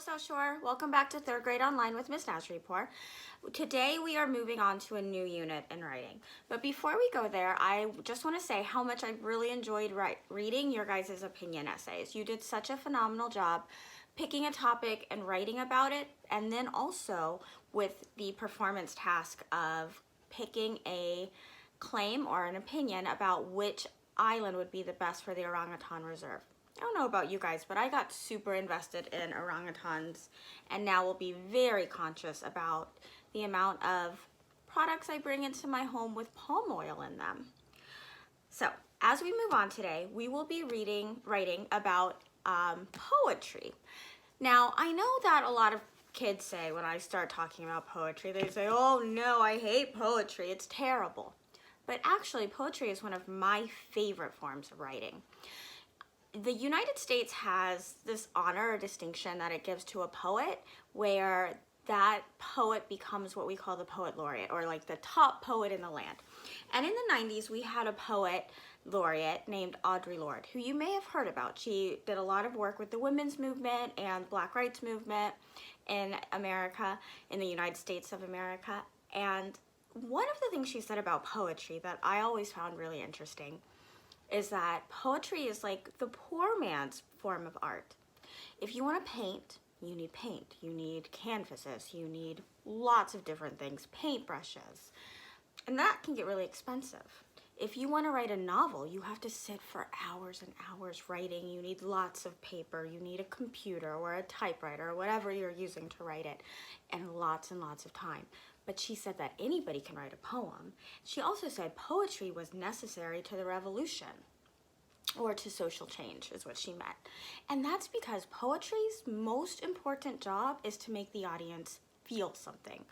South Shore. Welcome back to 3rd grade online with Miss Nazaripour. Today we are moving on to a new unit in writing. But before we go there, I just want to say how much I really enjoyed reading your guys' opinion essays. You did such a phenomenal job picking a topic and writing about it, and then also with the performance task of picking a claim or an opinion about which island would be the best for the orangutan reserve. I don't know about you guys, but I got super invested in orangutans and now will be very conscious about the amount of products I bring into my home with palm oil in them. So as we move on today, we will be writing about poetry. Now, I know that a lot of kids say when I start talking about poetry, they say, oh no, I hate poetry, it's terrible. But actually, poetry is one of my favorite forms of writing. The United States has this honor or distinction that it gives to a poet where that poet becomes what we call the poet laureate, or like the top poet in the land. And in the 90s, we had a poet laureate named Audre Lorde, who you may have heard about. She did a lot of work with the women's movement and Black rights movement in America, in the United States of America. And one of the things she said about poetry that I always found really interesting is that poetry is like the poor man's form of art. If you want to paint, you need canvases, you need lots of different things, paintbrushes, and that can get really expensive. If you want to write a novel, you have to sit for hours and hours writing. You need lots of paper, you need a computer or a typewriter or whatever you're using to write it, and lots of time. But she said that anybody can write a poem. She also said poetry was necessary to the revolution, or to social change is what she meant. And that's because poetry's most important job is to make the audience feel something.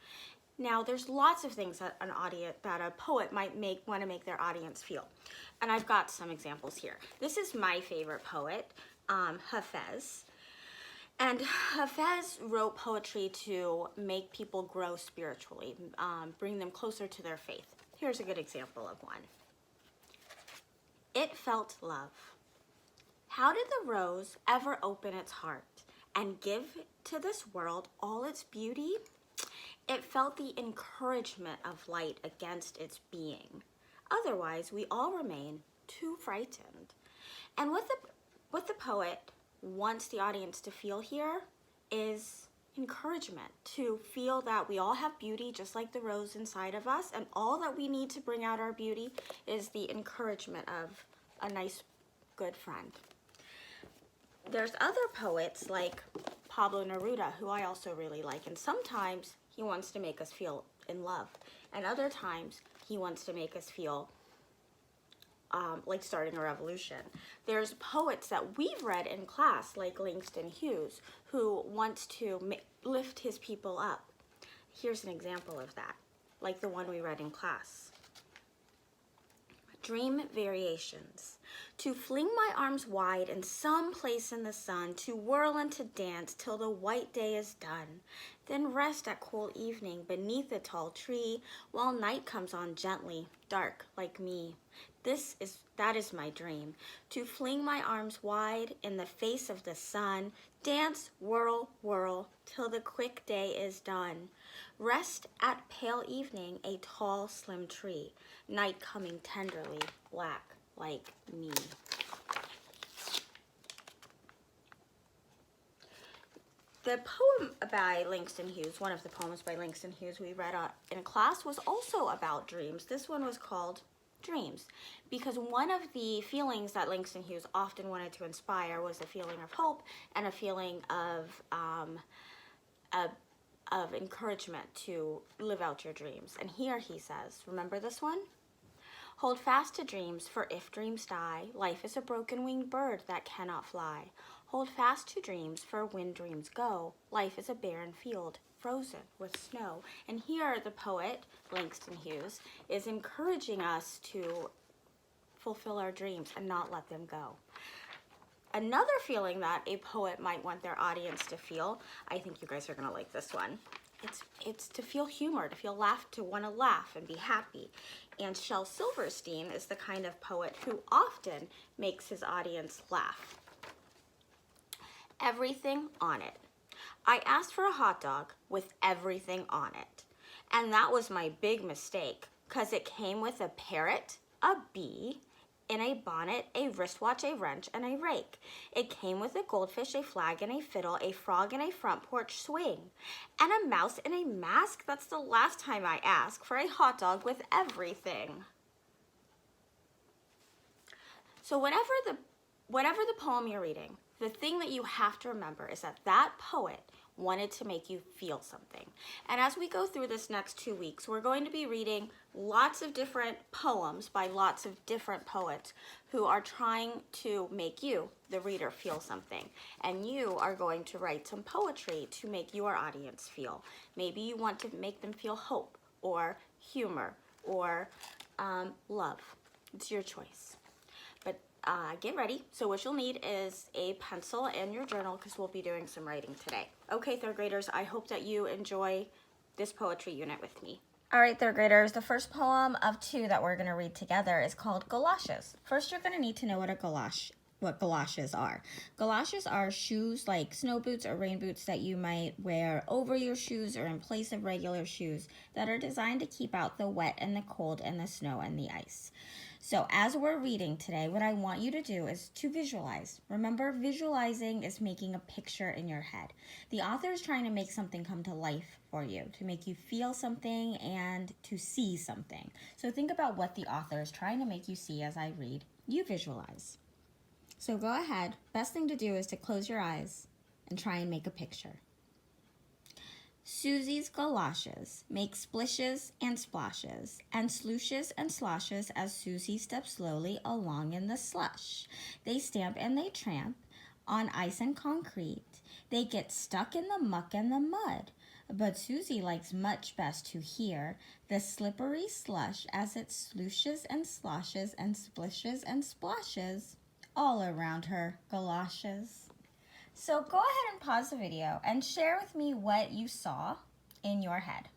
Now, there's lots of things that a poet might want to make their audience feel. And I've got some examples here. This is my favorite poet, Hafez. And Hafez wrote poetry to make people grow spiritually, bring them closer to their faith. Here's a good example of one. It felt love. How did the rose ever open its heart and give to this world all its beauty? It felt the encouragement of light against its being. Otherwise, we all remain too frightened. And what the poet wants the audience to feel here is encouragement, to feel that we all have beauty just like the rose inside of us, and all that we need to bring out our beauty is the encouragement of a nice, good friend. There's other poets like Pablo Neruda, who I also really like, and sometimes he wants to make us feel in love, and other times he wants to make us feel like starting a revolution. There's poets that we've read in class, like Langston Hughes, who wants to lift his people up. Here's an example of that, like the one we read in class. Dream variations. To fling my arms wide in some place in the sun, to whirl and to dance till the white day is done, then rest at cool evening beneath a tall tree, while night comes on gently, dark like me. That is my dream, to fling my arms wide in the face of the sun, dance, whirl, whirl, till the quick day is done. Rest at pale evening, a tall, slim tree, night coming tenderly, black like me. The poem by Langston Hughes, one of the poems by Langston Hughes we read in class, was also about dreams. This one was called Dreams, because one of the feelings that Langston Hughes often wanted to inspire was a feeling of hope and a feeling of encouragement to live out your dreams. And here he says, remember this one? Hold fast to dreams, for if dreams die, life is a broken-winged bird that cannot fly. Hold fast to dreams, for when dreams go, life is a barren field, frozen with snow. And here the poet, Langston Hughes, is encouraging us to fulfill our dreams and not let them go. Another feeling that a poet might want their audience to feel, I think you guys are gonna like this one. It's to feel humor, to want to laugh and be happy. And Shel Silverstein is the kind of poet who often makes his audience laugh. Everything on it. I asked for a hot dog with everything on it. And that was my big mistake, because it came with a parrot, a bee, in a bonnet, a wristwatch, a wrench, and a rake. It came with a goldfish, a flag, and a fiddle, a frog, and a front porch swing, and a mouse in a mask. That's the last time I asked for a hot dog with everything. So whatever the poem you're reading, the thing that you have to remember is that that poet wanted to make you feel something. And as we go through this next 2 weeks, we're going to be reading lots of different poems by lots of different poets who are trying to make you, the reader, feel something. And you are going to write some poetry to make your audience feel. Maybe you want to make them feel hope or humor or love. It's your choice. But get ready. So what you'll need is a pencil and your journal, because we'll be doing some writing today. Okay, third graders, I hope that you enjoy this poetry unit with me. All right, third graders, the first poem of 2 that we're going to read together is called Galoshes. First, you're going to need to know what galoshes are. Galoshes are shoes like snow boots or rain boots that you might wear over your shoes or in place of regular shoes that are designed to keep out the wet and the cold and the snow and the ice. So as we're reading today, what I want you to do is to visualize. Remember, visualizing is making a picture in your head. The author is trying to make something come to life for you, to make you feel something and to see something. So think about what the author is trying to make you see as I read. You visualize. So go ahead. Best thing to do is to close your eyes and try and make a picture. Susie's galoshes make splishes and splashes and slooshes and sloshes as Susie steps slowly along in the slush. They stamp and they tramp on ice and concrete. They get stuck in the muck and the mud. But Susie likes much best to hear the slippery slush as it slooshes and sloshes and splishes and splashes all around her galoshes. So go ahead and pause the video and share with me what you saw in your head.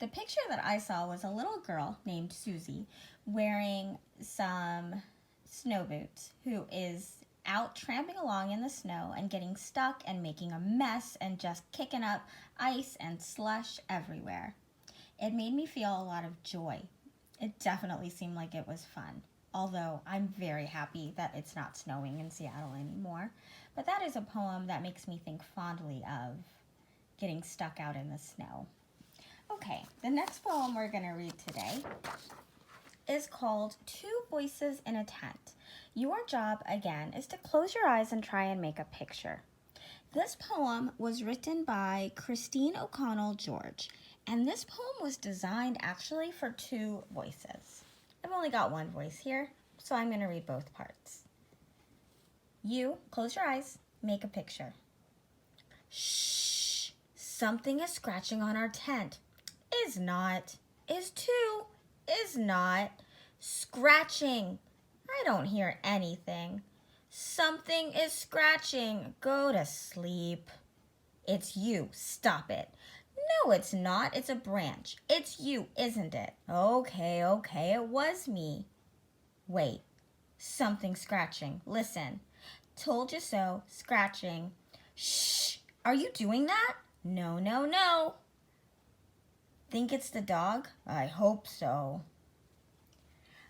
The picture that I saw was a little girl named Susie wearing some snow boots who is out tramping along in the snow and getting stuck and making a mess and just kicking up ice and slush everywhere. It made me feel a lot of joy. It definitely seemed like it was fun. Although I'm very happy that it's not snowing in Seattle anymore. But that is a poem that makes me think fondly of getting stuck out in the snow. Okay, the next poem we're going to read today is called Two Voices in a Tent. Your job, again, is to close your eyes and try and make a picture. This poem was written by Christine O'Connell George, and this poem was designed actually for 2 voices. I've only got 1 voice here, so I'm going to read both parts. You, close your eyes, make a picture. Shh, something is scratching on our tent. Is not, is too, is not, scratching. I don't hear anything. Something is scratching. Go to sleep. It's you, stop it. No, it's not. It's a branch. It's you, isn't it? Okay, it was me. Wait, something scratching. Listen. Told you so, scratching. Shh, are you doing that? No. Think it's the dog? I hope so.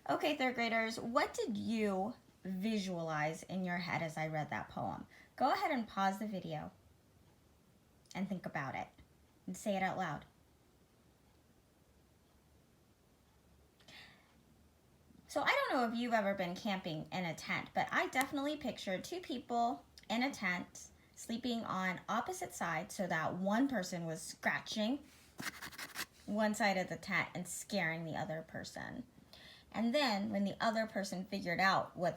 Okay, third graders, what did you visualize in your head as I read that poem? Go ahead and pause the video and think about it. And say it out loud. So I don't know if you've ever been camping in a tent, but I definitely pictured 2 people in a tent sleeping on opposite sides so that one person was scratching one side of the tent and scaring the other person. And then when the other person figured out when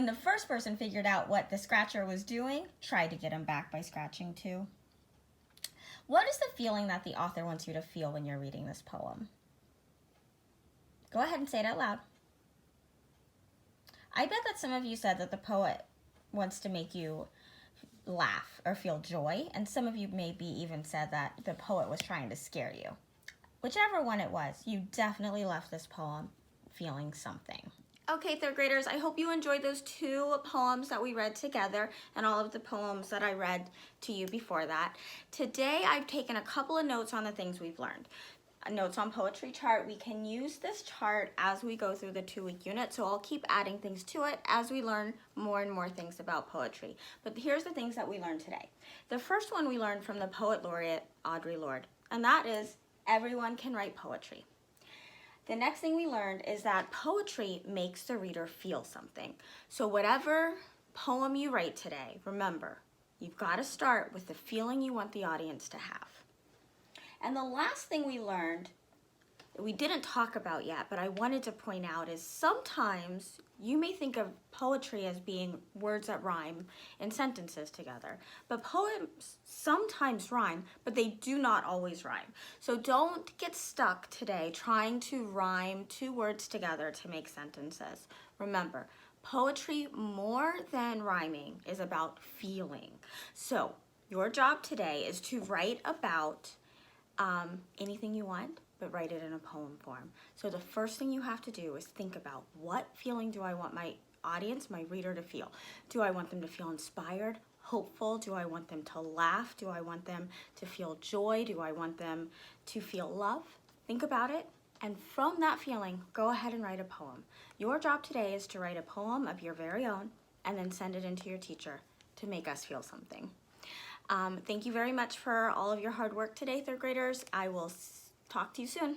the first person figured out what the scratcher was doing, tried to get him back by scratching too. What is the feeling that the author wants you to feel when you're reading this poem? Go ahead and say it out loud. I bet that some of you said that the poet wants to make you laugh or feel joy, and some of you maybe even said that the poet was trying to scare you. Whichever one it was, you definitely left this poem feeling something. Okay, third graders, I hope you enjoyed those 2 poems that we read together and all of the poems that I read to you before that. Today, I've taken a couple of notes on the things we've learned. Notes on poetry chart. We can use this chart as we go through the 2-week unit, so I'll keep adding things to it as we learn more and more things about poetry. But here's the things that we learned today. The first one we learned from the poet laureate, Audre Lorde, and that is everyone can write poetry. The next thing we learned is that poetry makes the reader feel something. So whatever poem you write today, remember, you've got to start with the feeling you want the audience to have. And the last thing we learned that we didn't talk about yet, but I wanted to point out, is sometimes you may think of poetry as being words that rhyme in sentences together. But poems sometimes rhyme, but they do not always rhyme. So don't get stuck today trying to rhyme 2 words together to make sentences. Remember, poetry, more than rhyming, is about feeling. So your job today is to write about anything you want, but write it in a poem form. So the first thing you have to do is think about, what feeling do I want my audience, my reader, to feel? Do I want them to feel inspired, hopeful? Do I want them to laugh? Do I want them to feel joy? Do I want them to feel love? Think about it, and from that feeling, go ahead and write a poem. Your job today is to write a poem of your very own and then send it into your teacher to make us feel something. Thank you very much for all of your hard work today, third graders. I will talk to you soon.